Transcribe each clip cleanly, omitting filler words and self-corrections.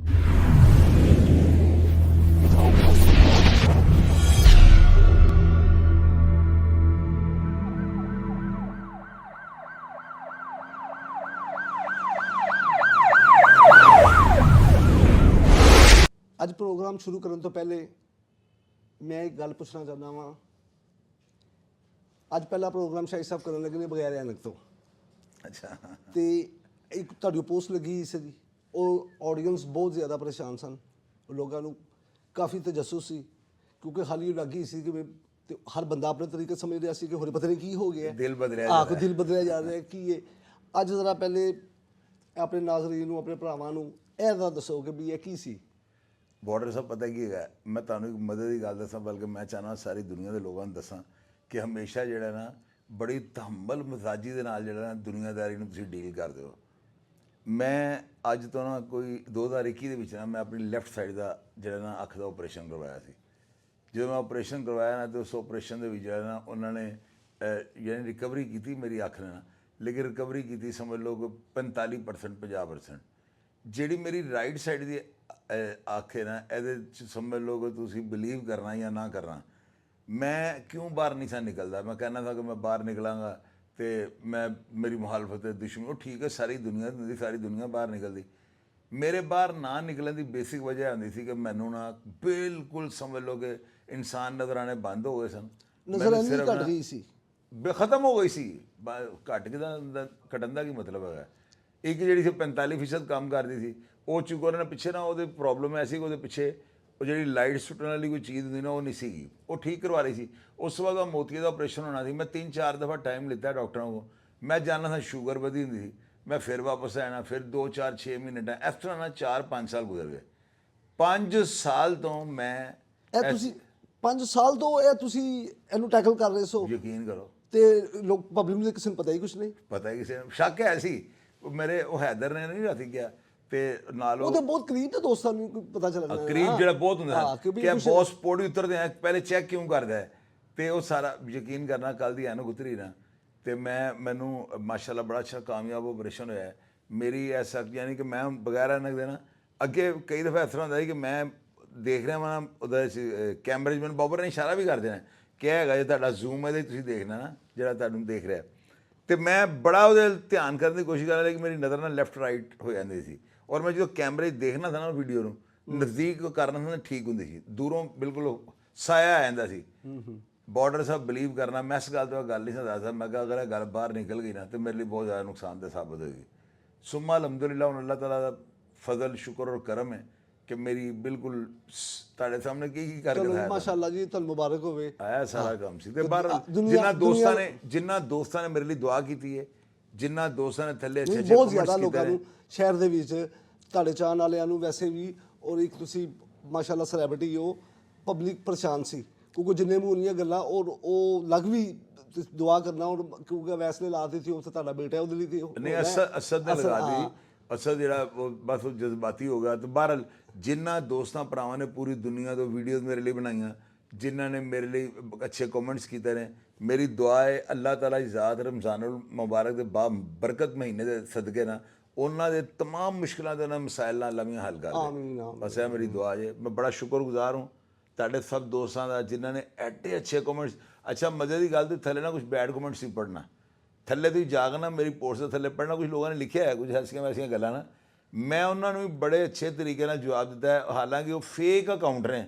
ਅੱਜ ਪ੍ਰੋਗਰਾਮ ਸ਼ੁਰੂ ਕਰਨ ਤੋਂ ਪਹਿਲੇ ਮੈਂ ਇੱਕ ਗੱਲ ਪੁੱਛਣਾ ਚਾਹੁੰਦਾ ਹਾਂ। ਅੱਜ ਪਹਿਲਾ ਪ੍ਰੋਗਰਾਮ ਸ਼ਾਹਿਦ ਸਾਹਿਬ ਕਰਨ ਲੱਗੇ ਨੇ ਬਗੈਰ ਐਨਕ ਤੋਂ। ਅੱਛਾ। ਤੇ ਇੱਕ ਤੁਹਾਡੀ ਪੋਸਟ ਲੱਗੀ ਸੀ ਜੀ, ਉਹ ਆਡੀਅנס ਬਹੁਤ ਜ਼ਿਆਦਾ ਪਰੇਸ਼ਾਨ ਸਨ। ਲੋਕਾਂ ਨੂੰ ਕਾਫੀ ਤਜੱਸੁਸ ਸੀ ਕਿਉਂਕਿ ਹਾਲੀ ਲੱਗੀ ਸੀ ਕਿ ਤੇ ਹਰ ਬੰਦਾ ਆਪਣੇ ਤਰੀਕੇ ਸਮਝ ਰਿਹਾ ਸੀ ਕਿ ਹੋਰ ਪਤਾ ਨਹੀਂ ਕੀ ਹੋ ਗਿਆ, ਦਿਲ ਬਦਲਿਆ ਦਿਲ ਬਦਲਿਆ ਜਾ ਰਿਹਾ ਕੀ ਹੈ। ਅੱਜ ਜ਼ਰਾ ਪਹਿਲੇ ਆਪਣੇ ਨਾਜ਼ਰੀਨ ਨੂੰ, ਆਪਣੇ ਭਰਾਵਾਂ ਨੂੰ ਇਹ ਤਾਂ ਦੱਸੋ ਕਿ ਵੀ ਇਹ ਕੀ ਸੀ। ਬਾਰਡਰ ਸਾਹਿਬ ਪਤਾ ਕੀ ਹੈਗਾ, ਮੈਂ ਤੁਹਾਨੂੰ ਇੱਕ ਮਦਦ ਦੀ ਗੱਲ ਦੱਸਾਂ, ਬਲਕਿ ਮੈਂ ਚਾਹੁੰਦਾ ਸਾਰੀ ਦੁਨੀਆ ਦੇ ਲੋਕਾਂ ਨੂੰ ਦੱਸਾਂ ਕਿ ਹਮੇਸ਼ਾ ਜਿਹੜਾ ਨਾ ਬੜੀ ਤਹੰਬਲ ਮਿਜ਼ਾਜੀ ਦੇ ਨਾਲ ਜਿਹੜਾ ਨਾ ਦੁਨੀਆਦਾਰੀ ਨੂੰ ਤੁਸੀਂ ਡੀਲ ਕਰਦੇ ਹੋ। ਮੈਂ ਅੱਜ ਤੋਂ ਨਾ ਕੋਈ 2021 ਦੇ ਵਿੱਚ ਨਾ ਮੈਂ ਆਪਣੀ ਲੈਫਟ ਸਾਈਡ ਦਾ ਜਿਹੜਾ ਨਾ ਅੱਖ ਦਾ ਆਪਰੇਸ਼ਨ ਕਰਵਾਇਆ ਸੀ। ਜਦੋਂ ਮੈਂ ਆਪਰੇਸ਼ਨ ਕਰਵਾਇਆ ਨਾ ਤੇ ਉਸ ਆਪਰੇਸ਼ਨ ਦੇ ਵਿੱਚ ਜਿਹੜਾ ਨਾ ਉਹਨਾਂ ਨੇ ਯਾਨੀ ਰਿਕਵਰੀ ਕੀਤੀ ਮੇਰੀ ਅੱਖ ਨੇ ਨਾ, ਲੇਕਿਨ ਰਿਕਵਰੀ ਕੀਤੀ ਸਮਝ ਲਓ ਕਿ 45% 50%। ਜਿਹੜੀ ਮੇਰੀ ਰਾਈਟ ਸਾਈਡ ਦੀ ਅੱਖ ਹੈ ਨਾ, ਇਹਦੇ 'ਚ ਸਮਝ ਲਓ ਕਿ ਤੁਸੀਂ ਬਿਲੀਵ ਕਰਨਾ ਜਾਂ ਨਾ ਕਰਨਾ, ਮੈਂ ਕਿਉਂ ਬਾਹਰ ਨਹੀਂ ਸਾਂ ਨਿਕਲਦਾ। ਮੈਂ ਕਹਿੰਦਾ था कि मैं बाहर निकलांगा तो मैं मेरी मुखालफत दुश्मन। वो ठीक है, सारी दुनिया बाहर निकलती। मेरे बाहर ना निकलने की बेसिक वजह आती थी कि मैनू ना बिल्कुल समझ लो कि इंसान नज़र आने बंद हो गए सन, खत्म हो गई सी। घट के घटन का की मतलब है, एक जी 45% काम करती थी वो चुका उन्होंने पिछे ना वो प्रॉब्लम ऐसी कि वो पिछे वो जी लाइट सुटने वाली कोई चीज़ होंगी ना वो नहीं सी, वो ठीक करवा रही थी। उस बाद मोतिया का ऑपरेशन होना थी। मैं 3-4 दफ़ा टाइम लिता डॉक्टरों को। मैं जानना था शुगर बढ़ी होंगी थी, मैं फिर वापस आना, फिर 2-4-6 महीने टाइम, इस तरह ना 4-5 साल गुजर गए। 5 साल तो मैं 5 साल तो ਇਹਨੂੰ ਟੈਕਲ ਕਰ ਰਹੇ ਸੋ। ਯਕੀਨ ਕਰੋ ਤੇ ਲੋਕ ਪਬਲਿਕ ਨੂੰ ਕਿਸੇ ਨੂੰ ਪਤਾ ਹੀ ਕੁਛ ਨਹੀਂ, ਪਤਾ ਹੀ ਕਿਸੇ ਨੂੰ ਸ਼ੱਕ ਹੈ ਸੀ। ਮੇਰੇ ਉਹ ਹੈਦਰ ਨੇ ਨਹੀਂ ਰਾਤੀ ਕਿਹਾ ਤੇ ਨਾਲ ਉਹਦੇ ਬਹੁਤ ਕਰੀਬ ਦੇ ਦੋਸਤਾਂ ਨੂੰ ਪਤਾ ਚੱਲਦਾ ਕਰੀਬ ਜਿਹੜਾ ਬਹੁਤ ਹੁੰਦਾ ਕਿ ਬੌਸ ਪੌੜੀ ਉਤਰਦੇ ਆ ਪਹਿਲੇ ਚੈੱਕ ਕਿਉਂ ਕਰਦਾ ਹੈ ਤੇ ਉਹ ਸਾਰਾ ਯਕੀਨ ਕਰਨਾ। ਕੱਲ ਦੀ ਐਨਕ ਉਤਰੀ ਨਾ ਤੇ ਮੈਨੂੰ ਮਾਸ਼ਾਅੱਲਾ ਬੜਾ ਅੱਛਾ ਕਾਮਯਾਬ ਆਪਰੇਸ਼ਨ ਹੋਇਆ ਹੈ ਮੇਰੀ। ਐਸਾ ਯਾਨੀ ਕਿ ਮੈਂ ਬਗੈਰ ਐਨਕ ਦੇ ਨਾ ਅੱਗੇ ਕਈ ਦਫਾ ਇਸ ਤਰ੍ਹਾਂ ਹੁੰਦਾ ਸੀ ਕਿ ਮੈਂ ਦੇਖ ਰਿਹਾ ਵਾਂ ਉਹਦਾ ਕੈਮਰੇ 'ਚ ਮੈਨੂੰ ਬਾਬਰ ਨੇ ਇਸ਼ਾਰਾ ਵੀ ਕਰ ਦੇਣਾ ਕਿ ਹੈਗਾ ਜੇ ਤੁਹਾਡਾ ਜ਼ੂਮ ਇਹਦੇ ਤੁਸੀਂ ਦੇਖਣਾ ਨਾ ਜਿਹੜਾ ਤੁਹਾਨੂੰ ਦੇਖ ਰਿਹਾ, ਤੇ ਮੈਂ ਬੜਾ ਉਹਦੇ ਧਿਆਨ ਕਰਨ ਦੀ ਕੋਸ਼ਿਸ਼ ਕਰ ਰਿਹਾ ਕਿ ਮੇਰੀ ਨਜ਼ਰ ਨਾ ਲੈਫਟ ਰਾਈਟ ਹੋ ਜਾਂਦੀ ਸੀ। ਔਰ ਮੈਂ ਜਦੋਂ ਕੈਮਰੇ 'ਚ ਦੇਖਣਾ था ਨਾ ਵੀਡੀਓ ਨੂੰ ਨਜ਼ਦੀਕ ਕਰਨਾ था ਠੀਕ ਹੁੰਦੀ ਸੀ, ਦੂਰੋਂ ਬਿਲਕੁਲ ਸਾਇਆ ਆ ਜਾਂਦਾ ਸੀ। ਬਾਰਡਰ ਸਾਹਿਬ ਬਿਲੀਵ ਕਰਨਾ, ਮੈਂ ਇਸ ਗੱਲ ਤੋਂ ਗੱਲ ਨਹੀਂ ਦੱਸਦਾ। ਮੈਂ ਕਿਹਾ ਅਗਰ ਇਹ ਗੱਲ ਬਾਹਰ ਨਿਕਲ ਗਈ ਨਾ ਤਾਂ ਮੇਰੇ ਲਈ ਬਹੁਤ ਜ਼ਿਆਦਾ ਨੁਕਸਾਨਦੇਹ ਸਾਬਤ ਹੋਏਗੀ। ਸੁਮਾ ਅਲਹਮਦੁਲਿਲਾ, ਹੁਣ ਅੱਲਾਹ ਤਾਲਾ ਦਾ ਫਜ਼ਲ ਸ਼ੁਕਰ ਔਰ ਕਰਮ ਹੈ ਕਿ ਮੇਰੀ ਬਿਲਕੁਲ ਤੁਹਾਡੇ ਸਾਹਮਣੇ ਕੀ ਕਰ ਰਿਹਾ ਮਾਸ਼ਾਅੱਲਾ ਜੀ, ਤੁਹਾਨੂੰ ਮੁਬਾਰਕ ਹੋਵੇ। ਆਇਆ ਸਾਰਾ ਕੰਮ ਸੀ। ਤੇ ਬਾਹਰ ਜਿਨ੍ਹਾਂ ਦੋਸਤਾਂ ਨੇ ਮੇਰੇ ਲਈ ਦੁਆ ਕੀਤੀ ਹੈ, ਜਿਨ੍ਹਾਂ ਦੋਸਤਾਂ ਨੇ ਥੱਲੇ ਅੱਛੇ ਬਹੁਤ ਜ਼ਿਆਦਾ ਲੋਕਾਂ ਨੂੰ ਸ਼ਹਿਰ ਦੇ ਵਿੱਚ ਤੁਹਾਡੇ ਚਾਹਣ ਵਾਲਿਆਂ ਨੂੰ ਵੈਸੇ ਵੀ, ਔਰ ਇੱਕ ਤੁਸੀਂ ਮਾਸ਼ਾਅੱਲਾ ਸੈਲੀਬ੍ਰਿਟੀ ਹੋ, ਪਬਲਿਕ ਪਰੇਸ਼ਾਨ ਸੀ ਕਿਉਂਕਿ ਜਿੰਨੇ ਮੂੰਹ ਦੀਆਂ ਗੱਲਾਂ ਔਰ ਉਹ ਲੱਗ ਵੀ ਦੁਆ ਕਰਨਾ, ਔਰ ਕਿਉਂਕਿ ਵੈਸਲੇ ਲਾਤੀ ਸੀ ਉੱਥੇ ਤੁਹਾਡਾ ਬੇਟਾ ਉਹਦੇ ਲਈ ਨਹੀਂ ਅਸਦ ਨੇ ਲਗਾ ਦੀ। ਅਸਦ ਜਿਹੜਾ ਬਸ ਉਹ ਜਜ਼ਬਾਤੀ ਹੋ ਗਿਆ। ਤੇ ਬਹਰਹਾਲ ਜਿਨ੍ਹਾਂ ਦੋਸਤਾਂ ਭਰਾਵਾਂ ਨੇ ਪੂਰੀ ਦੁਨੀਆ ਤੋਂ ਵੀਡੀਓਜ਼ ਮੇਰੇ ਲਈ ਬਣਾਈਆਂ, ਜਿਨ੍ਹਾਂ ਨੇ ਮੇਰੇ ਲਈ ਅੱਛੇ ਕਮੈਂਟਸ ਕੀਤੇ ਨੇ, ਮੇਰੀ ਦੁਆ ਹੈ ਅੱਲਾਹ ਤਾਲਾ ਦੀ ਜ਼ਾਤ ਰਮਜ਼ਾਨੁਲ ਮੁਬਾਰਕ ਦੇ ਬਰਕਤ ਮਹੀਨੇ ਦੇ ਸਦਕੇ ਨਾ ਉਹਨਾਂ ਦੇ तमाम ਮੁਸ਼ਕਿਲਾਂ ਦੇ ਉਹਨਾਂ ਮਸਾਇਲ ਨਾਲ ਅੱਲਾਹ ਹੱਲ ਕਰ ਦੇ। ਬਸ ਇਹ ਮੇਰੀ ਦੁਆ ਹੈ। ਮੈਂ ਬੜਾ ਸ਼ੁਕਰਗੁਜ਼ਾਰ ਹਾਂ ਤੁਹਾਡੇ ਸਭ ਦੋਸਤਾਂ ਦਾ ਜਿਨ੍ਹਾਂ ਨੇ ਐਡੇ ਅੱਛੇ ਕਮੈਂਟਸ। ਅੱਛਾ ਮਜ਼ੇ ਦੀ ਗੱਲ ਤੇ ਥੱਲੇ ਨਾ ਕੁਝ ਬੈਡ ਕਮੈਂਟਸ ਨਹੀਂ ਪੜ੍ਹਨਾ, ਥੱਲੇ ਤੁਸੀਂ ਜਾਗਣਾ ਮੇਰੀ ਪੋਸਟ ਦੇ ਥੱਲੇ ਪੜ੍ਹਨਾ। ਕੁਝ ਲੋਕਾਂ ਨੇ ਲਿਖਿਆ ਹੈ ਕੁਝ ਐਸੀਆਂ ਵੈਸੀਆਂ ਗੱਲਾਂ ਨਾ, ਮੈਂ ਉਹਨਾਂ ਨੂੰ ਵੀ ਬੜੇ ਅੱਛੇ ਤਰੀਕੇ ਨਾਲ ਜਵਾਬ ਦਿੱਤਾ ਹੈ। ਹਾਲਾਂਕਿ ਉਹ ਫੇਕ ਅਕਾਊਂਟ ਨੇ,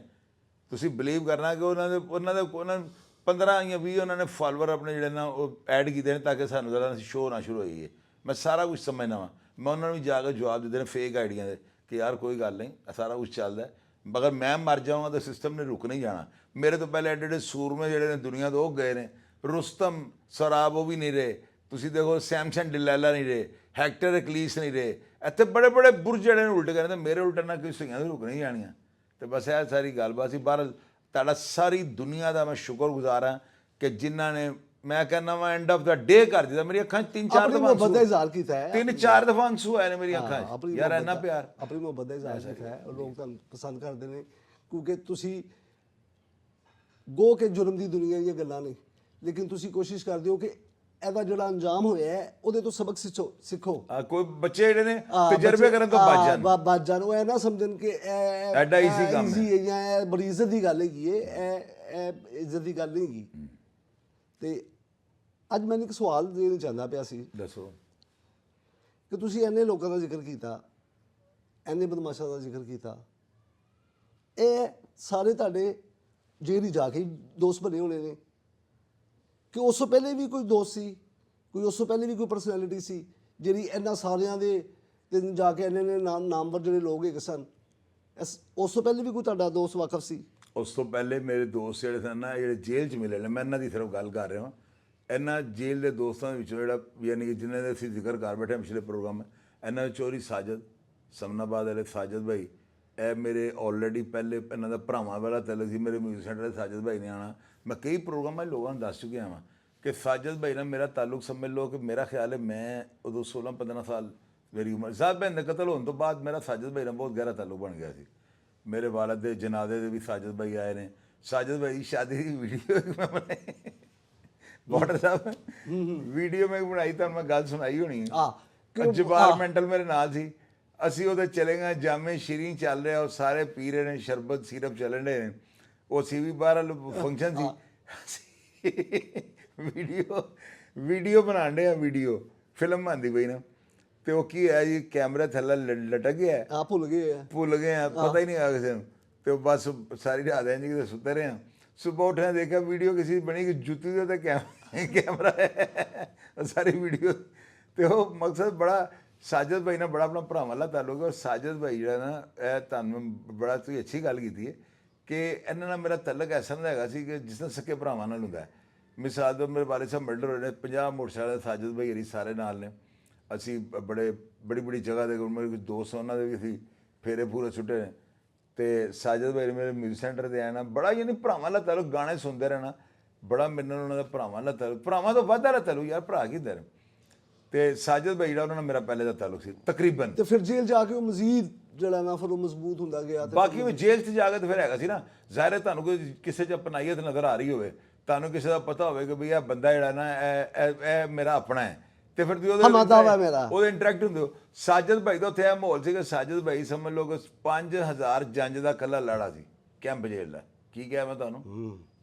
ਤੁਸੀਂ ਬਿਲੀਵ ਕਰਨਾ ਕਿ ਉਹਨਾਂ 15 ਜਾਂ 20 ਉਹਨਾਂ ਨੇ ਫਾਲੋਅਰ ਆਪਣੇ ਜਿਹੜੇ ਨਾ ਉਹ ਐਡ ਕੀਤੇ ਨੇ ਤਾਂ ਕਿ ਸਾਨੂੰ ਜ਼ਰਾ ਸ਼ੋਅ ਨਾ ਸ਼ੁਰੂ ਹੋਈ ਹੈ। ਮੈਂ ਸਾਰਾ ਕੁਝ ਸਮਝਦਾ ਵਾਂ। ਮੈਂ ਉਹਨਾਂ ਨੂੰ ਜਾ ਕੇ ਜਵਾਬ ਦਿੱਤੇ ਨੇ ਫੇਕ ਆਈਡੀਆਂ ਦੇ ਕਿ ਯਾਰ ਕੋਈ ਗੱਲ ਨਹੀਂ, ਸਾਰਾ ਕੁਝ ਚੱਲਦਾ, ਮਗਰ ਮੈਂ ਮਰ ਜਾਵਾਂਗਾ ਤਾਂ ਸਿਸਟਮ ਨੇ ਰੁਕ ਨਹੀਂ ਜਾਣਾ। ਮੇਰੇ ਤੋਂ ਪਹਿਲੇ ਐਡੇ ਸੂਰਮੇ ਜਿਹੜੇ ਨੇ ਦੁਨੀਆ ਤੋਂ ਉਹ ਗਏ ਨੇ, ਰੁਸਤਮ ਸਰਾਬ ਉਹ ਵੀ ਨਹੀਂ ਰਹੇ, ਤੁਸੀਂ ਦੇਖੋ ਸੈਮਸਨ ਡਿਲੈਲਾ ਨਹੀਂ ਰਹੇ, ਹੈਕਟਰ ਐਕਲੀਸ ਨਹੀਂ ਰਹੇ। ਇੱਥੇ ਬੜੇ ਬੜੇ ਬੁਰਜ ਜਿਹੜੇ ਨੇ ਉਲਟ ਗਏ ਨੇ, ਮੇਰੇ ਉਲਟਣ ਨਾਲ ਕਿਸੇ ਸਹੀਆਂ ਰੁਕ ਨਹੀਂ ਜਾਣੀਆਂ। ਤੇ ਬਸ ਇਹ ਸਾਰੀ ਗੱਲਬਾਤ ਸੀ। ਬਾਹਰ ਤੁਹਾਡਾ ਸਾਰੀ ਦੁਨੀਆ ਦਾ ਮੈਂ ਸ਼ੁਕਰਗੁਜ਼ਾਰ ਹਾਂ ਕਿ ਜਿਨ੍ਹਾਂ ਨੇ, ਮੈਂ ਕਹਿੰਦਾ ਵਾ ਐਂਡ ਆਫ ਦਾ ਡੇ ਕਰ ਦਿੱਤਾ। ਮੇਰੀ ਅੱਖਾਂ 'ਚ 3-4 ਦਫਾ ਮੁਹੱਬਤ ਦਾ ਇਜ਼ਹਾਰ ਕੀਤਾ ਹੈ, 3-4 ਦਫਾ ਅੰਸੂ ਆਏ ਨੇ ਮੇਰੀ ਅੱਖਾਂ 'ਚ। ਯਾਰ ਇੰਨਾ ਪਿਆਰ, ਆਪਣੀ ਮੁਹੱਬਤ ਦਾ ਇਜ਼ਹਾਰ ਕੀਤਾ ਹੈ। ਲੋਕ ਤੁਹਾਨੂੰ ਪਸੰਦ ਕਰਦੇ ਨੇ ਕਿਉਂਕਿ ਤੁਸੀਂ ਗੋ ਕੇ ਜੁਰਮ ਦੀ ਦੁਨੀਆ ਦੀਆਂ ਗੱਲਾਂ ਨਹੀਂ, ਲੇਕਿਨ ਤੁਸੀਂ ਕੋਸ਼ਿਸ਼ ਕਰਦੇ ਹੋ ਕਿ ਇਹਦਾ ਜਿਹੜਾ ਅੰਜਾਮ ਹੋਇਆ ਹੈ, ਉਹਦੇ ਤੋਂ ਸਬਕ ਸਿੱਖੋ। ਕੋਈ ਬੱਚੇ ਜਿਹੜੇ ਨੇ ਤਜਰਬੇ ਕਰਨ ਤੋਂ ਬਚ ਜਾਣ, ਬਚ ਜਾਣ, ਉਹ ਇਹ ਨਾ ਸਮਝਣ ਕਿ ਇਹ ਐਡਾ easy ਕੰਮ easy ਹੈ ਜਾਂ ਇਹ ਬੜੀ ਇੱਜ਼ਤ ਦੀ ਗੱਲ ਹੈਗੀ ਹੈ। ਇਹ ਇੱਜ਼ਤ ਦੀ ਗੱਲ ਨਹੀਂ ਹੈਗੀ। ਤੇ ਅੱਜ ਮੈਨੂੰ ਇੱਕ ਸਵਾਲ ਦੇਣਾ ਚਾਹੁੰਦਾ ਪਿਆ ਸੀ ਦੱਸੋ ਕਿ ਤੁਸੀਂ ਇੰਨੇ ਲੋਕਾਂ ਦਾ ਜ਼ਿਕਰ ਕੀਤਾ, ਇੰਨੇ ਬਦਮਾਸ਼ਾਂ ਦਾ ਜ਼ਿਕਰ ਕੀਤਾ, ਇਹ ਸਾਰੇ ਤੁਹਾਡੇ ਜੇਲ੍ਹ ਜਾ ਕੇ ਦੋਸਤ ਬਣੇ ਹੋਣੇ ਨੇ ਕਿ ਉਸ ਤੋਂ ਪਹਿਲੇ ਵੀ ਕੋਈ ਦੋਸਤ ਸੀ, ਕੋਈ ਉਸ ਤੋਂ ਪਹਿਲੇ ਵੀ ਕੋਈ ਪਰਸਨੈਲਿਟੀ ਸੀ ਜਿਹੜੀ ਇਹਨਾਂ ਸਾਰਿਆਂ ਦੇ ਤੇ ਜਾ ਕੇ ਇੰਨੇ ਨਾਮਵਰ ਜਿਹੜੇ ਲੋਕ ਹੈਗੇ ਸਨ, ਉਸ ਤੋਂ ਪਹਿਲੇ ਵੀ ਕੋਈ ਤੁਹਾਡਾ ਦੋਸਤ ਵਾਕਫ ਸੀ? ਉਸ ਤੋਂ ਪਹਿਲੇ ਮੇਰੇ ਦੋਸਤ ਜਿਹੜੇ ਸਨ ਨਾ, ਜਿਹੜੇ ਜੇਲ੍ਹ 'ਚ ਮਿਲੇ ਨੇ, ਮੈਂ ਇਹਨਾਂ ਦੀ ਸਿਰਫ ਗੱਲ ਕਰ ਰਿਹਾ ਹਾਂ। ਇਹਨਾਂ ਜੇਲ੍ਹ ਦੇ ਦੋਸਤਾਂ ਦੇ ਵਿੱਚੋਂ ਜਿਹੜਾ ਯਾਨੀ ਕਿ ਜਿਨ੍ਹਾਂ ਦੇ ਅਸੀਂ ਜ਼ਿਕਰ ਕਰ ਬੈਠੇ ਪਿਛਲੇ ਪ੍ਰੋਗਰਾਮ ਇਹਨਾਂ ਵਿੱਚ ਚੋਰੀ ਸਾਜਦ, ਸਮਨਾਬਾਦ ਵਾਲੇ ਸਾਜਦ ਭਾਈ, ਇਹ ਮੇਰੇ ਆਲਰੇਡੀ ਪਹਿਲੇ ਇਹਨਾਂ ਦਾ ਭਰਾਵਾਂ ਵਾਲਾ ਤਾਲੁਕ ਸੀ। ਮੇਰੇ ਮਿਊਜ਼ਿਕ ਸੈਂਟਰ ਦੇ ਸਾਜਦ ਭਾਈ ਨੇ ਆਉਣਾ, ਮੈਂ ਕਈ ਪ੍ਰੋਗਰਾਮਾਂ 'ਚ ਲੋਕਾਂ ਨੂੰ ਦੱਸ ਚੁੱਕਿਆ ਹਾਂ ਕਿ ਸਾਜਦ ਭਾਈ ਨਾਲ ਮੇਰਾ ਤਾਲੁਕ ਸਮਝ ਲਓ ਕਿ ਮੇਰਾ ਖਿਆਲ ਹੈ ਮੈਂ ਉਦੋਂ 16-15 ਸਾਲ ਮੇਰੀ ਉਮਰ, ਸਾਹਿਬ ਭੈਣ ਦੇ ਕਤਲ ਹੋਣ ਤੋਂ ਬਾਅਦ ਮੇਰਾ ਸਾਜਦ ਭਾਈ ਨਾਲ ਬਹੁਤ ਗਹਿਰਾ ਤਾਲੁਕ ਬਣ ਗਿਆ ਸੀ। ਮੇਰੇ ਵਾਲਦ ਦੇ ਜਨਾਜ਼ੇ ਦੇ ਵੀ ਸਾਜਦ ਭਾਈ ਆਏ ਨੇ। ਸਾਜਦ ਭਾਈ ਦੀ ਸ਼ਾਦੀ ਦੀ ਵੀਡੀਓ ਮੈਂ ਬਣਾਈ, ਬਾਰਡਰ ਸਾਹਿਬ ਵੀਡੀਓ ਮੈਂ ਬਣਾਈ, ਤੁਹਾਨੂੰ ਮੈਂ ਗੱਲ ਸੁਣਾਈ ਹੋਣੀ ਹੈ। ਜਵਾਰ ਮੈਂਟਲ ਮੇਰੇ ਨਾਲ ਸੀ, ਅਸੀਂ ਉਹਦੇ ਚਲੇ ਗਏ, ਜਾਮੇ ਸ਼ੀਰੀਂ ਚੱਲ ਰਿਹਾ, ਉਹ ਸਾਰੇ ਪੀ ਰਹੇ ਨੇ, ਸ਼ਰਬਤ ਸਿਰਪ ਚੱਲਣ ਰਹੇ ਨੇ, ਉਹ ਸੀ ਵੀ ਬਾਹਰ ਫੰਕਸ਼ਨ ਸੀ, ਵੀਡੀਓ ਬਣਾਉਣ ਡਿਆ, ਵੀਡੀਓ ਫਿਲਮ ਬਣਦੀ ਪਈ ਨਾ, ਤੇ ਉਹ ਕੀ ਹੈ ਜੀ ਕੈਮਰਾ ਥੱਲੇ ਲਟਕ ਗਿਆ, ਭੁੱਲ ਗਏ ਆ, ਪਤਾ ਹੀ ਨਹੀਂ ਆ ਕਿਸੇ ਨੂੰ, ਤੇ ਉਹ ਬਸ ਸਾਰੀ ਰਾਤ ਇੰਝ ਕਿਤੇ ਸੁੱਤੇ ਰਹੇ ਆ। ਸੁਬਹ ਉੱਠਿਆ ਦੇਖਿਆ ਵੀਡੀਓ ਕਿਸੇ ਬਣੀ ਕਿ ਜੁੱਤੀ ਦੇ ਉੱਤੇ ਕੈਮਰਾ ਹੈ, ਸਾਰੀ ਵੀਡੀਓ। ਤੇ ਉਹ ਮਕਸਦ ਬੜਾ ਸਾਜਦ ਭਾਈ ਨਾਲ ਬੜਾ ਆਪਣਾ ਭਰਾਵਾਂ ਵਾਲਾ ਤਾਲੁਕ ਹੈ। ਸਾਜਦ ਭਾਈ ਜਿਹੜਾ ਨਾ, ਇਹ ਤੁਹਾਨੂੰ ਬੜਾ ਤੁਸੀਂ ਅੱਛੀ ਗੱਲ ਕੀਤੀ ਹੈ ਕਿ ਇਹਨਾਂ ਨਾਲ ਮੇਰਾ ਤਾਲੁਕ ਐਸਾ ਦਾ ਹੈਗਾ ਸੀ ਕਿ ਜਿਸ ਤਰ੍ਹਾਂ ਸਕੇ ਭਰਾਵਾਂ ਨਾਲ ਹੁੰਦਾ ਹੈ। ਮਿਸਾਲ ਦੇ ਮੇਰੇ ਵਾਲਿਦ ਸਾਹਿਬ ਮਰਡਰ ਹੋਏ ਨੇ, 50 ਮੋਟਰਸਾਈਕਲ ਸਾਜਦ ਭਾਈ ਹਰੀ ਸਾਰੇ ਨਾਲ ਨੇ। ਅਸੀਂ ਬੜੀ ਜਗ੍ਹਾ ਦੇ ਮੇਰੇ ਕੁਝ ਦੋਸਤ ਉਹਨਾਂ ਦੇ ਵੀ ਅਸੀਂ ਫੇਰੇ ਪੂਰੇ ਛੁੱਟੇ ਨੇ। ਤੇ ਸਾਜਦ ਭਾਈ ਮੇਰੇ ਮਿਊਜ਼ਿਕ ਸੈਂਟਰ 'ਤੇ ਆਇਆ, ਬੜਾ ਯਾਨੀ ਭਰਾਵਾਂ ਵਾਲਾ ਤਾਲੁਕ, ਗਾਣੇ ਸੁਣਦੇ ਰਹਿਣਾ, ਬੜਾ ਮੇਰੇ ਨਾਲ ਉਹਨਾਂ ਦਾ ਭਰਾਵਾਂ ਵਾਲਾ ਤਾਲੁਕ, ਭਰਾਵਾਂ ਤੋਂ ਵੱਧ ਵਾਲਾ ਤਾਲੁਕ ਯਾਰ, ਭਰਾ ਕਿੱਧਰ। ਤੇ ਸਾਜਦ ਭਾਈ ਜਿਹੜਾ ਉਹਨਾਂ ਨਾਲ ਮੇਰਾ ਪਹਿਲੇ ਦਾ ਤਾਲੁਕ ਸੀ ਤਕਰੀਬਨ। ਤੇ ਫਿਰ ਜੇਲ੍ਹ ਜਾ ਕੇ ਉਹ ਮਜ਼ੀਦ ਜਿਹੜਾ ਨਾ ਫਿਰ ਉਹ ਮਜ਼ਬੂਤ ਹੁੰਦਾ ਗਿਆ। ਬਾਕੀ ਉਹ ਜੇਲ੍ਹ 'ਚ ਜਾ ਕੇ ਤਾਂ ਫਿਰ ਹੈਗਾ ਸੀ ਨਾ, ਜ਼ਾਹਿਰ ਹੈ ਤੁਹਾਨੂੰ ਕੋਈ ਕਿਸੇ 'ਚ ਅਪਨਾਈਅਤ ਨਜ਼ਰ ਆ ਰਹੀ ਹੋਵੇ, ਤੁਹਾਨੂੰ ਕਿਸੇ ਦਾ ਪਤਾ ਹੋਵੇ ਕਿ ਵੀ ਇਹ ਬੰਦਾ ਜਿਹੜਾ ਨਾ ਇਹ ਮੇਰਾ ਆਪਣਾ ਹੈ, ਤੇ ਫਿਰ ਤੁਸੀਂ ਉਹਦੇ ਇੰਟਰੈਕਟ ਹੁੰਦੇ ਹੋ। ਸਾਜਦ ਭਾਈ ਦਾ ਉੱਥੇ ਇਹ ਮਾਹੌਲ ਸੀ ਕਿ ਸਾਜਦ ਭਾਈ ਸਮਝ ਲਓ ਕਿ 5000 ਜੰਜ ਦਾ ਇਕੱਲਾ ਲਾੜਾ ਸੀ ਕੈਂਪ ਜੇਲ੍ਹ ਦਾ। ਕੀ ਕਿਹਾ ਮੈਂ ਤੁਹਾਨੂੰ,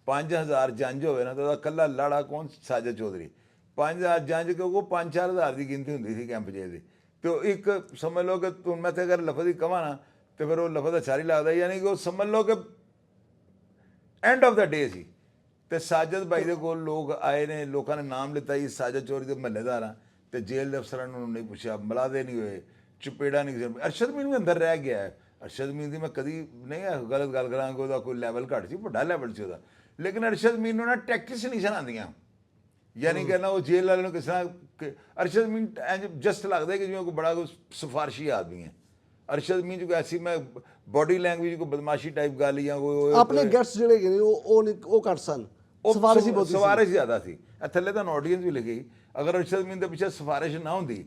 5000 ਜੰਜ ਹੋਵੇ ਨਾ ਤਾਂ ਉਹਦਾ ਇਕੱਲਾ ਲਾੜਾ ਕੌਣ, ਸਾਜਦ ਚੌਧਰੀ। 5000 ਜੰਜ ਕਿਉਂਕਿ ਉਹ 5-4 ਹਜ਼ਾਰ ਦੀ ਗਿਣਤੀ ਹੁੰਦੀ ਸੀ ਕੈਂਪ ਜੇਲ੍ਹ ਦੀ। ਤੇ ਉਹ ਇੱਕ ਸਮਝ ਲਓ ਕਿ ਹੁਣ ਮੈਂ ਤੇ ਅਗਰ ਲਫ਼ਜ਼ ਹੀ ਕਹਾਂ ਨਾ ਤੇ ਫਿਰ ਉਹ ਲਫ਼ਜ਼ ਅੱਛਾ ਨਹੀਂ ਲੱਗਦਾ, ਯਾਨੀ ਕਿ ਉਹ ਸਮਝ ਲਓ ਕਿ ਐਂਡ ਆਫ ਦਾ ਡੇ ਸੀ। ਤੇ ਸਾਜਦ ਭਾਈ ਦੇ ਕੋਲ ਲੋਕ ਆਏ ਨੇ, ਲੋਕਾਂ ਨੇ ਨਾਮ ਲਿੱਤਾ ਜੀ ਸਾਜਦ ਚੌਧਰੀ ਦੇ ਮਹੱਲੇਦਾਰ ਆ, ਤੇ ਜੇਲ੍ਹ ਦੇ ਅਫਸਰਾਂ ਨੂੰ ਨਹੀਂ ਪੁੱਛਿਆ, ਮਲਾਦੇ ਨਹੀਂ ਹੋਏ, ਚਪੇੜਾ ਨਹੀਂ ਕਿਸੇ। ਅਰਸ਼ਦ ਮੀਨ ਵੀ ਅੰਦਰ ਰਹਿ ਗਿਆ ਹੈ। ਅਰਸ਼ਦ ਮੀਨ ਦੀ ਮੈਂ ਕਦੀ ਨਹੀਂ ਗਲਤ ਗੱਲ ਕਰਾਂਗਾ, ਉਹਦਾ ਕੋਈ ਲੈਵਲ ਘੱਟ ਸੀ, ਵੱਡਾ ਲੈਵਲ ਸੀ ਉਹਦਾ, ਲੇਕਿਨ ਅਰਸ਼ਦ ਮੀਨ ਨੂੰ ਨਾ ਟੈਕਟਿਸ ਨਹੀਂ ਆਉਂਦੀਆਂ, ਯਾਨੀ ਕਿ ਨਾ ਉਹ ਜੇਲ੍ਹ ਵਾਲੇ ਨੂੰ ਕਿਸ ਤਰ੍ਹਾਂ। ਅਰਸ਼ਦ ਮੀਨ ਜਸਟ ਲੱਗਦਾ ਕਿ ਜਿਵੇਂ ਕੋਈ ਬੜਾ ਕੋਈ ਸਿਫਾਰਸ਼ੀ ਆਦਮੀ ਹੈ। ਅਰਸ਼ਦ ਮੀਨ ਜੋ ਐਸੀ ਮੈਂ ਬੋਡੀ ਲੈਂਗੁਏਜ ਕੋਈ ਬਦਮਾਸ਼ੀ ਟਾਈਪ ਗੱਲ ਜਾਂ ਕੋਈ ਆਪਣੇ ਗੈਟਸ ਜਿਹੜੇ ਹੈਗੇ ਨੇ ਉਹ ਘੱਟ ਸਨ, ਸਿਫਾਰਿਸ਼ ਜ਼ਿਆਦਾ ਸੀ। ਥੱਲੇ ਤਾਂ ਆਡੀਅנס ਵੀ ਲਿਖੀ, ਅਗਰ ਅਰਸ਼ਦ ਮੀਨ ਦੇ ਪਿੱਛੇ ਸਿਫਾਰਿਸ਼ ਨਾ ਹੁੰਦੀ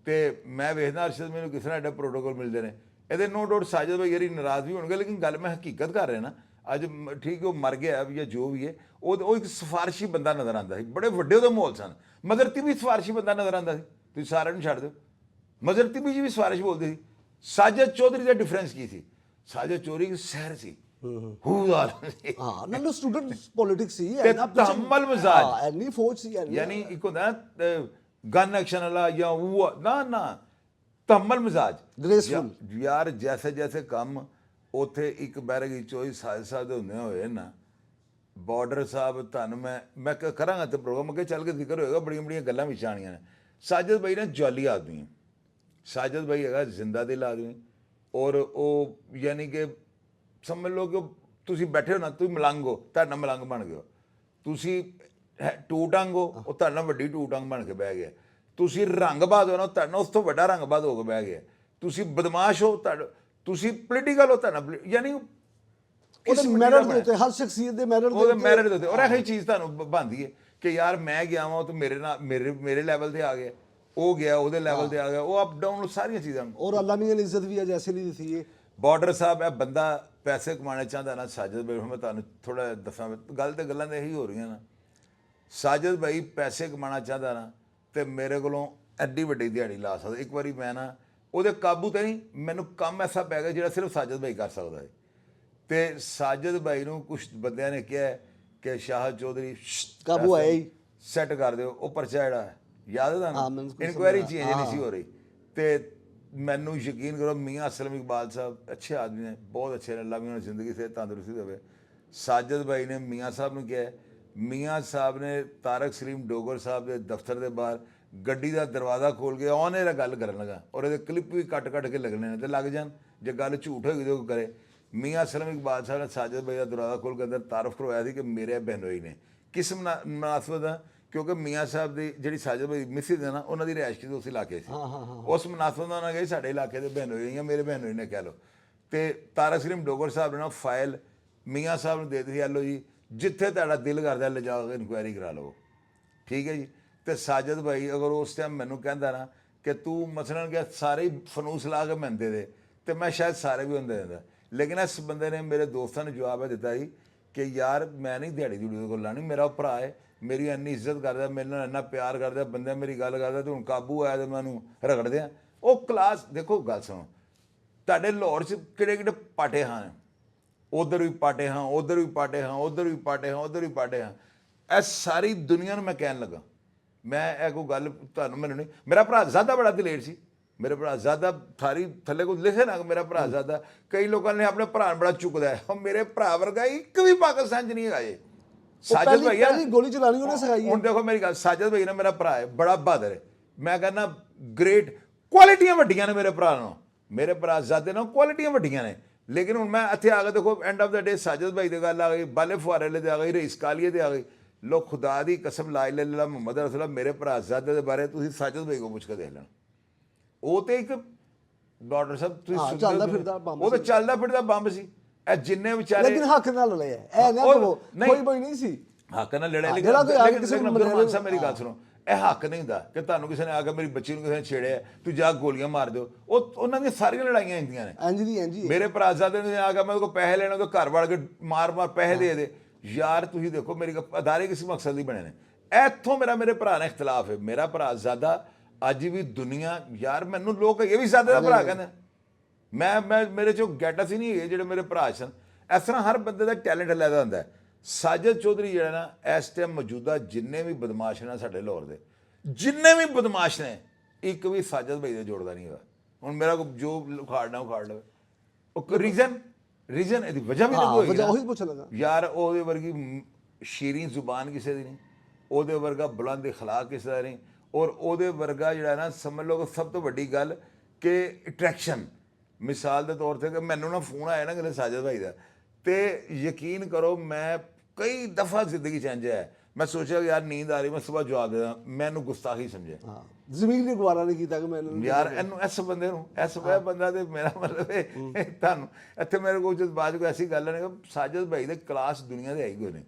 ਤੇ ਮੈਂ ਵੇਖਦਾ ਅਰਸ਼ਦ ਮੀਨ ਨੂੰ ਕਿਸ ਤਰ੍ਹਾਂ ਐਡਾ ਪ੍ਰੋਟੋਕੋਲ ਮਿਲਦੇ ਨੇ। ਇਹਦੇ ਨੋ ਡਾਊਟ ਸਾਜਦ ਭਾਈ ਯਾਰੀ ਨਾਰਾਜ਼ ਵੀ ਹੋਣਗੇ, ਲੇਕਿਨ ਗੱਲ ਮੈਂ ਹਕੀਕਤ ਕਰ ਰਿਹਾ ਨਾ। ਅੱਜ ਠੀਕ ਉਹ ਮਰ ਗਿਆ ਵੀ ਜਾਂ ਜੋ ਵੀ ਹੈ, ਉਹ ਇੱਕ ਸਿਫਾਰਸ਼ੀ ਬੰਦਾ ਨਜ਼ਰ ਆਉਂਦਾ ਸੀ। ਬੜੇ ਵੱਡੇ ਉਹਦੇ ਮਾਹੌਲ ਸਨ। ਮਜ਼ਰਤੀ ਵੀ ਸਿਫਾਰਸ਼ੀ ਬੰਦਾ ਨਜ਼ਰ ਆਉਂਦਾ ਸੀ, ਤੁਸੀਂ ਸਾਰਿਆਂ ਨੂੰ ਛੱਡ ਦਿਓ। ਮਜ਼ਰਤੀ ਵੀ ਜੀ ਵੀ ਸਿਫਾਰਿਸ਼ ਬੋਲਦੇ ਸੀ। ਸਾਜਦ ਚੌਧਰੀ ਦਾ ਡਿਫਰੈਂਸ ਕੀ ਸੀ? ਸਾਜਦ ਚੌਧਰੀ ਇੱਕ ਸ਼ਹਿਰ ਸੀ, ਸਟੂਡੈਂਟ ਪੋਲਿਟਿਕਸ ਸੀ, ਤਹਮਲ ਮਜ਼ਾਜ, ਐਨੀ ਫੌਜ ਸੀ, ਯਾਨੀ ਇੱਕ ਹੁੰਦਾ ਗਨ ਐਕਸ਼ਨ ਵਾਲਾ ਜਾਂ ਉਹ ਨਾ ਤਹਮਲ ਮਜ਼ਾਜ, ਗ੍ਰੇਸਫੁਲ ਯਾਰ। ਜੈਸੇ ਕੰਮ ਉੱਥੇ ਇੱਕ ਬੈਰਕ ਚੋਈ ਸਾਜਦ ਸਾਹਿਬ ਦੇ ਹੁੰਦੇ ਹੋਏ ਨਾ, ਬਾਰਡਰ ਸਾਹਿਬ ਤੁਹਾਨੂੰ ਮੈਂ ਕਰਾਂਗਾ ਤੇ ਪ੍ਰੋਗਰਾਮ ਅੱਗੇ ਚੱਲ ਕੇ ਜ਼ਿਕਰ ਹੋਏਗਾ, ਬੜੀਆਂ ਗੱਲਾਂ ਵਿੱਚ ਆਣੀਆਂ ਨੇ। ਸਾਜਦ ਭਾਈ ਨਾ ਜਾਲੀ ਆਦਮੀ ਹੈ। ਸਾਜਦ ਭਾਈ ਹੈਗਾ ਜ਼ਿੰਦਾ ਦਿਲ ਆਦਮੀ, ਔਰ ਉਹ ਯਾਨੀ ਕਿ ਸਮਝ ਲਓ ਕਿ ਤੁਸੀਂ ਬੈਠੇ ਹੋ ਨਾ, ਤੁਸੀਂ ਮਲੰਗ ਹੋ, ਤੁਹਾਡੇ ਨਾਲ ਮਲੰਗ ਬਣ ਗਏ ਹੋ। ਤੁਸੀਂ ਟੂ ਟੰਗ ਹੋ, ਉਹ ਤੁਹਾਡੇ ਨਾਲ ਵੱਡੀ ਟੂ ਟੰਗ ਬਣ ਕੇ ਬਹਿ ਗਿਆ। ਤੁਸੀਂ ਰੰਗਬਾਜ਼ ਹੋ ਨਾ, ਤੁਹਾਡੇ ਨਾਲ ਉਸ ਤੋਂ ਵੱਡਾ ਰੰਗਬਾਜ਼ ਹੋ ਕੇ ਬਹਿ ਗਿਆ। ਤੁਸੀਂ ਬਦਮਾਸ਼ ਹੋ, ਤੁਸੀਂ ਪੋਲੀਟੀਕਲ ਹੋ, ਤੁਹਾਡਾ ਯਾਨੀ ਉਹਦੇ ਮੈਰਿਟ ਦੇ ਉੱਤੇ, ਹਰ ਸ਼ਖਸੀਅਤ ਦੇ ਮੈਰਿਟ ਦੇ ਉੱਤੇ। ਔਰ ਇਹੀ ਚੀਜ਼ ਤੁਹਾਨੂੰ ਬਣਦੀ ਹੈ ਕਿ ਯਾਰ ਮੈਂ ਗਿਆ ਵਾਂ ਤੇ ਮੇਰੇ ਨਾਲ ਮੇਰੇ ਲੈਵਲ ਤੇ ਆ ਗਿਆ, ਉਹ ਗਿਆ ਉਹਦੇ ਲੈਵਲ ਤੇ ਆ ਗਿਆ, ਉਹ ਅਪ ਡਾਊਨ ਸਾਰੀਆਂ ਚੀਜ਼ਾਂ। ਔਰ ਅੱਲਾ ਮੀਆਂ ਨੇ ਇੱਜ਼ਤ ਵੀ ਹੈ ਜੈਸੇ ਨਹੀਂ ਦਿੱਤੀ ਹੈ। ਬਾਰਡਰ ਸਾਹਿਬ ਇਹ ਬੰਦਾ ਪੈਸੇ ਕਮਾਉਣੇ ਚਾਹੁੰਦਾ ਨਾ, ਸਾਜਦ ਭਾਈ ਮੈਂ ਤੁਹਾਨੂੰ ਥੋੜਾ ਦੱਸਾਂ, ਗੱਲ ਤੇ ਗੱਲਾਂ ਤਾਂ ਇਹੀ ਹੋ ਰਹੀਆਂ ਨਾ। ਸਾਜਦ ਭਾਈ ਪੈਸੇ ਕਮਾਉਣਾ ਚਾਹੁੰਦਾ ਨਾ ਤੇ ਮੇਰੇ ਕੋਲੋਂ ਐਡੀ ਵੱਡੀ ਦਿਹਾੜੀ ਲਾ ਸਕਦਾ। ਇੱਕ ਵਾਰੀ ਮੈਂ ਨਾ ਉਹਦੇ ਕਾਬੂ ਤੇ ਨਹੀਂ, ਮੈਨੂੰ ਕੰਮ ਐਸਾ ਪੈ ਗਿਆ ਜਿਹੜਾ ਸਿਰਫ ਸਾਜਦ ਭਾਈ ਕਰ ਸਕਦਾ ਹੈ। ਤੇ ਸਾਜਦ ਭਾਈ ਨੂੰ ਕੁਝ ਬੰਦਿਆਂ ਨੇ ਕਿਹਾ ਕਿ ਸ਼ਾਹਦ ਚੌਧਰੀ ਕਾਬੂ ਆਇਆ ਹੀ ਸੈੱਟ ਕਰ ਦਿਓ ਉਹ ਪਰਚਾ ਜਿਹੜਾ ਯਾਦ ਹੈ ਹਾਂ, ਤੁਹਾਨੂੰ, ਮੈਨੂੰ ਕੁਛ ਇਨਕੁਆਇਰੀ ਸਮਝ ਚੇਂਜ ਨਹੀਂ ਸੀ ਹੋ ਰਹੀ। ਤੇ ਮੈਨੂੰ ਯਕੀਨ ਕਰੋ ਮੀਆਂ ਅਸਲਮ ਇਕਬਾਲ ਸਾਹਿਬ ਅੱਛੇ ਆਦਮੀ ਨੇ, ਬਹੁਤ ਅੱਛੇ ਨੇ, ਅੱਲਾ ਵੀ ਉਹਨਾਂ ਨੂੰ ਜ਼ਿੰਦਗੀ ਸੇ ਤੰਦਰੁਸਤੀ ਦੇਵੇ। ਸਾਜਦ ਭਾਈ ਨੇ ਮੀਆਂ ਸਾਹਿਬ ਨੂੰ ਕਿਹਾ, ਮੀਆਂ ਸਾਹਿਬ ਨੇ ਤਾਰਕ ਸਲੀਮ ਡੋਗਰ ਸਾਹਿਬ ਦੇ ਦਫ਼ਤਰ ਦੇ ਬਾਹਰ ਗੱਡੀ ਦਾ ਦਰਵਾਜ਼ਾ ਖੋਲ ਕੇ ਔਨ 에ਅਰ ਗੱਲ ਕਰਨ ਲੱਗਾ, ਔਰ ਇਹਦੇ ਕਲਿੱਪ ਵੀ ਕੱਟ ਕੇ ਲੱਗਣੇ ਨੇ ਤੇ ਲੱਗ ਜਾਣ, ਜੇ ਗੱਲ ਝੂਠ ਹੋਏਗੀ ਤਾਂ ਉਹ ਕਰੇ। ਮੀਆਂ ਅਸਲਮ ਇਕਬਾਲ ਸਾਹਿਬ ਨੇ ਸਾਜਦ ਭਾਈ ਦਾ ਦਰਵਾਜ਼ਾ ਖੋਲ ਕੇ ਅੰਦਰ ਤਾਰਫ ਕਰਵਾਇਆ ਸੀ ਕਿ ਮੇਰੇ ਬਹਿਨੋਈ ਨੇ। ਕਿਸ ਮੁਨਾਸਬਤ ਦਾ? ਕਿਉਂਕਿ ਮੀਆਂ ਸਾਹਿਬ ਦੀ ਜਿਹੜੀ ਸਾਜਦ ਭਾਈ ਮਿਸਿਸ ਹੈ ਨਾ, ਉਹਨਾਂ ਦੀ ਰਿਹਾਇਸ਼ ਉਸ ਇਲਾਕੇ ਸੀ। ਉਸ ਮੁਨਾਸਬਤ ਨਾਲ ਉਹਨਾਂ ਗਏ ਸਾਡੇ ਇਲਾਕੇ ਦੇ ਬਹਿਨੋਈ ਜਾਂ ਮੇਰੇ ਬਹਿਨੋਈ ਨੇ ਕਹਿ ਲਓ। ਤੇ ਤਾਰਕ ਸਲੀਮ ਡੋਗਰ ਸਾਹਿਬ ਨੇ ਨਾ ਫਾਈਲ ਮੀਆਂ ਸਾਹਿਬ ਨੂੰ ਦੇ ਦਿੱਤੀ, ਲਓ ਜੀ ਜਿੱਥੇ ਤੁਹਾਡਾ ਦਿਲ ਕਰਦਾ ਲਿਜਾ ਕੇ ਇਨਕੁਆਇਰੀ ਕਰਾ ਲਓ, ਠੀਕ ਹੈ ਜੀ। ਤੇ ਸਾਜਦ ਭਾਈ ਅਗਰ ਉਸ ਟਾਈਮ ਮੈਨੂੰ ਕਹਿੰਦਾ ਨਾ ਕਿ ਤੂੰ ਮਸਲਨ ਕਿ ਸਾਰੇ ਫਨੂਸ ਲਾ ਕੇ ਮੈਨੂੰ ਦੇ ਦੇ, ਤੇ ਮੈਂ ਸ਼ਾਇਦ ਸਾਰੇ ਵੀ ਹੁੰਦੇ ਦਿੰਦਾ। ਲੇਕਿਨ ਇਸ ਬੰਦੇ ਨੇ ਮੇਰੇ ਦੋਸਤਾਂ ਨੂੰ ਜਵਾਬ ਦਿੱਤਾ ਸੀ ਕਿ ਯਾਰ ਮੈਂ ਨਹੀਂ ਦਿਹਾੜੀ ਦਿਹੜੀ ਦੇ ਕੋਲ ਲਾਣੀ, ਮੇਰਾ ਭਰਾ ਹੈ, ਮੇਰੀ ਇੰਨੀ ਇੱਜ਼ਤ ਕਰਦਾ, ਮੇਰੇ ਨਾਲ ਇੰਨਾ ਪਿਆਰ ਕਰਦਾ, ਬੰਦਾ ਮੇਰੀ ਗੱਲ ਕਰਦਾ, ਤੇ ਹੁਣ ਕਾਬੂ ਆਇਆ ਤੇ ਮੈਨੂੰ ਰਗੜ ਦਿਆਂ। ਉਹ ਕਲਾਸ ਦੇਖੋ, ਗੱਲ ਸੁਣੋ, ਤੁਹਾਡੇ ਲਾਹੌਰ 'ਚ ਕਿਹੜੇ ਕਿਹੜੇ ਪਾਟੇ ਹਾਂ, ਉਧਰ ਵੀ ਪਾਟੇ ਹਾਂ, ਉਧਰ ਵੀ ਪਾਟੇ ਹਾਂ, ਉਧਰ ਵੀ ਪਾਟੇ ਹਾਂ, ਉਧਰ ਵੀ ਪਾਟੇ ਹਾਂ। ਇਹ ਸਾਰੀ ਦੁਨੀਆ ਨੂੰ ਮੈਂ ਕਹਿਣ ਲੱਗਾ, ਮੈਂ ਇਹ ਕੋਈ ਗੱਲ ਤੁਹਾਨੂੰ ਮੈਨੂੰ ਨਹੀਂ, ਮੇਰਾ ਭਰਾ ਜ਼ਾਦਾ ਬੜਾ ਦਲੇਰ ਸੀ, ਮੇਰੇ ਭਰਾ ਜ਼ਾਦਾ ਥਾਰੀ ਥੱਲੇ ਕੋਈ ਲਿਖੇ ਨਾ ਮੇਰਾ ਭਰਾ ਜ਼ਾਦਾ। ਕਈ ਲੋਕਾਂ ਨੇ ਆਪਣੇ ਭਰਾ ਨੂੰ ਬੜਾ ਚੁੱਕਦਾ ਹੈ, ਉਹ ਮੇਰੇ ਭਰਾ ਵਰਗਾ ਇੱਕ ਵੀ ਪਾਕਿਸਤਾਨ 'ਚ ਨਹੀਂ ਹੈਗਾ। ਇਹ ਸਾਜਦ ਭਈਆ ਗੋਲੀ ਚਲਾਣੀ ਉਹਨੇ ਸਿਖਾਈ ਹੈ। ਹੁਣ ਦੇਖੋ ਮੇਰੀ ਗੱਲ, ਸਾਜਦ ਭਾਈ ਨਾ ਮੇਰਾ ਭਰਾ ਹੈ, ਬੜਾ ਬਹਾਦਰ ਹੈ, ਮੈਂ ਕਹਿੰਦਾ ਗ੍ਰੇਟ, ਕੁਆਲਿਟੀਆਂ ਵੱਡੀਆਂ ਨੇ ਮੇਰੇ ਭਰਾ ਨੂੰ, ਮੇਰੇ ਭਰਾ ਜ਼ਾਦੇ ਨਾਲ ਕੁਆਲਿਟੀਆਂ ਵੱਡੀਆਂ ਨੇ। ਲੇਕਿਨ ਹੁਣ ਮੈਂ ਇੱਥੇ ਆ ਕੇ ਦੇਖੋ ਐਂਡ ਆਫ ਦਾ ਡੇ ਸਾਜਦ ਭਾਈ ਦੀ ਗੱਲ ਆ ਗਈ, ਬਾਲੇ ਫੁਆਰੇ ਵਾਲੇ 'ਤੇ ਆ ਗਈ, ਰਈਸ ਕਾਲੀਏ 'ਤੇ ਆ ਗਈ। ਲੋ ਖੁਦਾ ਦੀ ਕਸਮ ਲਾ ਇਲਾਹਾ ਇਲੱਲ੍ਲਾਹ ਮੁਹੰਮਦ ਰਸੂਲੁल्लाह, ਮੇਰੇ ਭਰਾ ਜ਼ਾਦੇ ਦੇ ਬਾਰੇ ਤੁਸੀਂ ਸਾਜਦ ਭਾਈ ਕੋਲ ਪੁੱਛ ਕੇ ਦੇਖ ਲੈਣਾ। ਉਹ ਤੇ ਇੱਕ ਡਾਕਟਰ ਸਾਹਿਬ ਤੁਸੀਂ ਚੱਲਦਾ ਫਿਰਦਾ ਬੰਬ, ਉਹ ਤਾਂ ਚੱਲਦਾ ਫਿਰਦਾ ਬੰਬ ਸੀ। ਇਹ ਜਿੰਨੇ ਵਿਚਾਰੇ ਲੇਕਿਨ ਹੱਕ ਨਾਲ ਲੜਿਆ, ਇਹ ਨਾ ਕਹੋ ਕੋਈ ਕੋਈ ਨਹੀਂ ਸੀ ਹੱਕ ਨਾਲ ਲੜਿਆ। ਜਿਹੜਾ ਕੋਈ ਆ ਕੇ ਕਿਸੇ ਨੂੰ ਅਬਦੁਰਰਹਿਮਾਨ ਸਾਹਿਬ ਮੇਰੀ ਗੱਲ ਸੁਣੋ, ਇਹ ਹੱਕ ਨਹੀਂ ਹੁੰਦਾ ਕਿ ਤੁਹਾਨੂੰ ਕਿਸੇ ਨੇ ਆ ਕੇ ਮੇਰੀ ਬੱਚੀ ਨੂੰ ਕਿਸੇ ਨੇ ਛੇੜਿਆ ਤੂੰ ਜਾ ਗੋਲੀਆਂ ਮਾਰ ਦਿਓ। ਉਹ ਉਹਨਾਂ ਦੀਆਂ ਸਾਰੀਆਂ ਲੜਾਈਆਂ ਹੁੰਦੀਆਂ ਨੇ। ਇੰਜ ਦੀ ਇੰਜ ਹੀ ਮੇਰੇ ਭਰਾਜ਼ਾਦੇ ਨੇ ਆ ਕੇ ਮੈਂ ਉਹਦੇ ਕੋਲ ਪੈਸੇ ਲੈਣੇ, ਉਹਦੇ ਘਰ ਵੜ ਕੇ ਮਾਰ ਪੈਸੇ ਦੇ ਦੇ। ਯਾਰ ਤੁਸੀਂ ਦੇਖੋ ਮੇਰੀ ਅਦਾਰੇ ਕਿਸ ਮਕਸਦ ਲਈ ਬਣੇ ਨੇ। ਇੱਥੋਂ ਮੇਰੇ ਭਰਾ ਨਾਲ ਇਖਤਲਾਫ ਹੈ। ਮੇਰਾ ਭਰਾ ਜ਼ਾਦਾ ਅੱਜ ਵੀ ਦੁਨੀਆ, ਯਾਰ ਮੈਨੂੰ ਲੋਕ ਇਹ ਵੀ ਜ਼ਾਦੇ ਦਾ ਭਰਾ ਕਹਿੰਦੇ, ਮੈਂ ਮੇਰੇ ਚੋਂ ਗੈਟਸ ਹੀ ਨਹੀਂ ਹੈਗੇ ਜਿਹੜੇ ਮੇਰੇ ਭਰਾ ਸਨ। ਇਸ ਤਰ੍ਹਾਂ ਹਰ ਬੰਦੇ ਦਾ ਟੈਲੈਂਟ ਅਲੱਗ ਹੁੰਦਾ ਹੈ। ਸਾਜਦ ਚੌਧਰੀ ਜਿਹੜਾ ਨਾ ਇਸ ਟਾਈਮ ਮੌਜੂਦਾ ਜਿੰਨੇ ਵੀ ਬਦਮਾਸ਼ ਨੇ ਸਾਡੇ ਲਾਹੌਰ ਦੇ, ਜਿੰਨੇ ਵੀ ਬਦਮਾਸ਼ ਨੇ, ਇੱਕ ਵੀ ਸਾਜਦ ਭਾਈ ਦਾ ਜੋੜਦਾ ਨਹੀਂ ਹੈਗਾ। ਹੁਣ ਮੇਰਾ ਜੋ ਉਖਾੜਨਾ ਉਖਾੜ ਲਵੇ। ਉਹ ਰੀਜ਼ਨ ਇਹਦੀ ਵਜ੍ਹਾ ਵੀ ਨਹੀਂ ਵਜ੍ਹਾ ਉਹੀ ਪੁੱਛ ਲਗਾ ਯਾਰ। ਉਹਦੇ ਵਰਗੀ ਸ਼ੀਰੀਨ ਜ਼ੁਬਾਨ ਕਿਸੇ ਦੀ ਨਹੀਂ, ਉਹਦੇ ਵਰਗਾ ਬੁਲੰਦ ਅਖਲਾਕ ਕਿਸੇ ਦਾ ਨਹੀਂ, ਔਰ ਉਹਦੇ ਵਰਗਾ ਜਿਹੜਾ ਨਾ ਸਮਝ ਲਓ ਸਭ ਤੋਂ ਵੱਡੀ ਗੱਲ ਕਿ ਅਟਰੈਕਸ਼ਨ। ਮਿਸਾਲ ਦੇ ਤੌਰ 'ਤੇ ਕਿ ਮੈਨੂੰ ਨਾ ਫੋਨ ਆਇਆ ਨਾ ਕਿਤੇ ਸਾਜਦ ਭਾਈ ਦਾ, ਤੇ ਯਕੀਨ ਕਰੋ ਮੈਂ ਕਈ ਦਫਾ ਜ਼ਿੰਦਗੀ 'ਚ ਇੰਝ ਹੈ, ਮੈਂ ਸੋਚਿਆ ਯਾਰ ਨੀਂਦ ਆ ਰਹੀ, ਮੈਂ ਸੁਬਾਹ ਜਵਾਬ ਦੇ ਦਾਂ, ਮੈਨੂੰ ਗੁਸਤਾਖੀ ਸਮਝਿਆ। ਜ਼ਮੀਨ ਨੇ ਗਵਾਰਾ ਨਹੀਂ ਕੀਤਾ ਕਿ ਮੈਨੂੰ ਯਾਰ ਇਹਨੂੰ ਇਸ ਬੰਦੇ ਨੂੰ ਇਸ ਬੰਦਾ ਤੇ ਮੇਰਾ ਮਤਲਬ ਤੁਹਾਨੂੰ ਇੱਥੇ ਮੇਰੇ ਕੋਲ ਬਾਅਦ ਕੋਈ ਐਸੀ ਗੱਲ ਨਹੀਂ। ਸਾਜਦ ਭਾਈ ਦੇ ਕਲਾਸ ਦੁਨੀਆ ਦੇ ਆਈ ਹੋਏ ਨੇ।